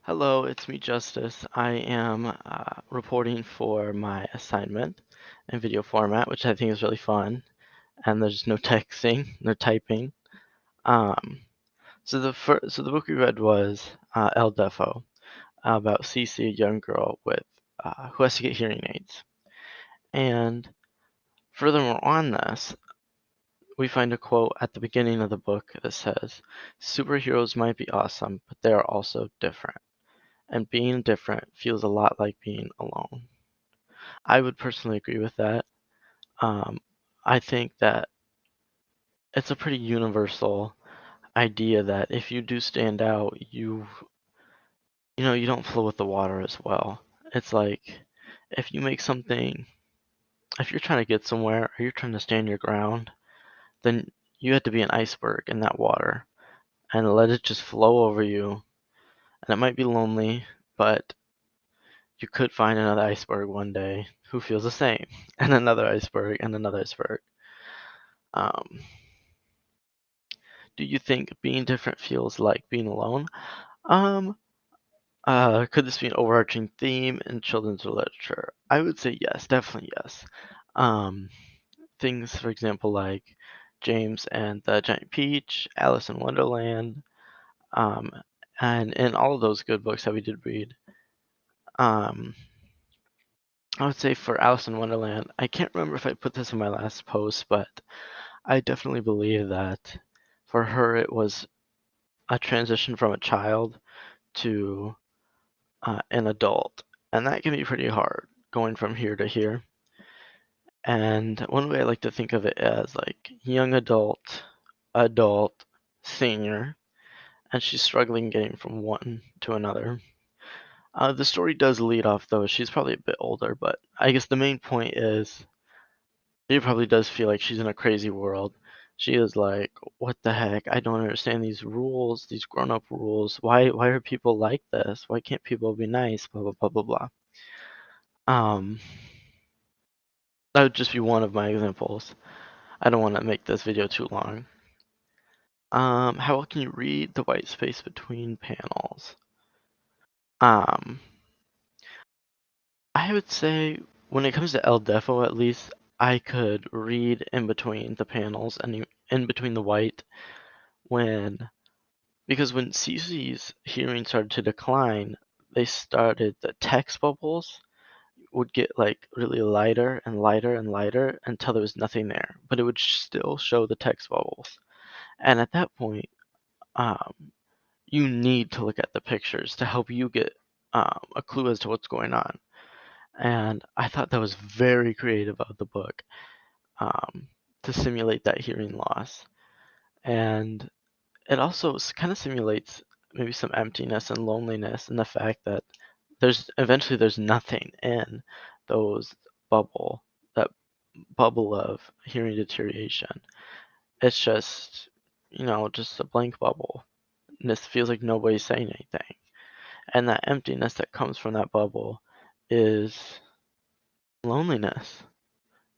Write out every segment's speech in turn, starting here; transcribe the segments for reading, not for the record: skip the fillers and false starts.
Hello, it's me, Justice. I am reporting for my assignment in video format, which I think is really fun. And there's no texting, no typing. Um, so the book we read was El Defo, about Cece, a young girl with who has to get hearing aids. And furthermore on this, we find a quote at the beginning of the book that says, "Superheroes might be awesome, but they are also different. And being different feels a lot like being alone." I would personally agree with that. Um, I think that it's a pretty universal idea that if you do stand out, you don't flow with the water as well. It's like if you make something, if you're trying to get somewhere or you're trying to stand your ground, then you have to be an iceberg in that water and let it just flow over you. And it might be lonely, but you could find another iceberg one day who feels the same, and another iceberg, and another iceberg. Um, do you think being different feels like being alone? Um, could this be an overarching theme in children's literature? I would say yes, definitely yes. Um, things, for example, like James and the Giant Peach, Alice in Wonderland, um, and in all of those good books that we did read. Um, I would say for Alice in Wonderland, I can't remember if I put this in my last post, but I definitely believe that for her it was a transition from a child to an adult, and that can be pretty hard going from here to here. And one way I like to think of it as like young adult, adult, senior, and she's struggling getting from one to another. The story does lead off though, she's probably a bit older, but I guess the main point is she probably does feel like she's in a crazy world. She is like, what the heck? I don't understand these rules, these grown-up rules. Why are people like this? Why can't people be nice? Blah blah blah blah blah. Um, that would just be one of my examples. I don't want to make this video too long. How well can you read the white space between panels? Um, I would say when it comes to El Defo at least, I could read in between the panels and in between the white when because when Cece's hearing started to decline, the text bubbles would get like really lighter and lighter and lighter until there was nothing there, but it would still show the text bubbles. And at that point, um, you need to look at the pictures to help you get a clue as to what's going on. And I thought that was very creative of the book um, to simulate that hearing loss. And it also kind of simulates maybe some emptiness and loneliness and the fact that there's nothing in those bubble that bubble of hearing deterioration. It's just a blank bubble. And this feels like nobody's saying anything. And that emptiness that comes from that bubble is loneliness.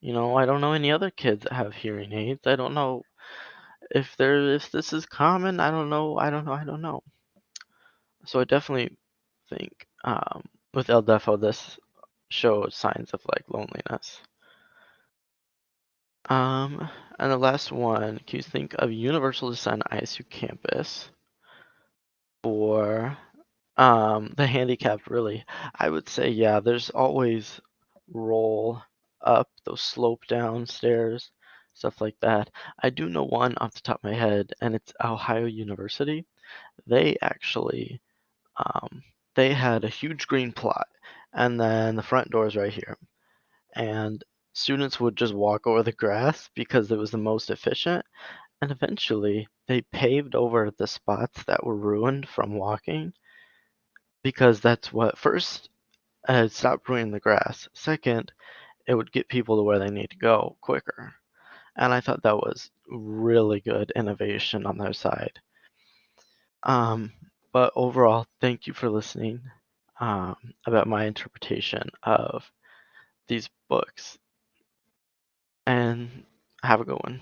I don't know any other kids that have hearing aids. I don't know if this is common. I don't know. So I definitely think with El Defo this showed signs of like loneliness. Um, and the last one, can you think of Universal Design ISU campus for the handicapped really? I would say yeah, there's always roll up, those slope down stairs, stuff like that. I do know one off the top of my head, and it's Ohio University. They actually um, they had a huge green plot, and then the front door is right here. And students would just walk over the grass because it was the most efficient. And eventually, they paved over the spots that were ruined from walking because that's what first it stopped ruining the grass. Second, it would get people to where they need to go quicker. And I thought that was really good innovation on their side. Um, but overall, thank you for listening about my interpretation of these books, and have a good one.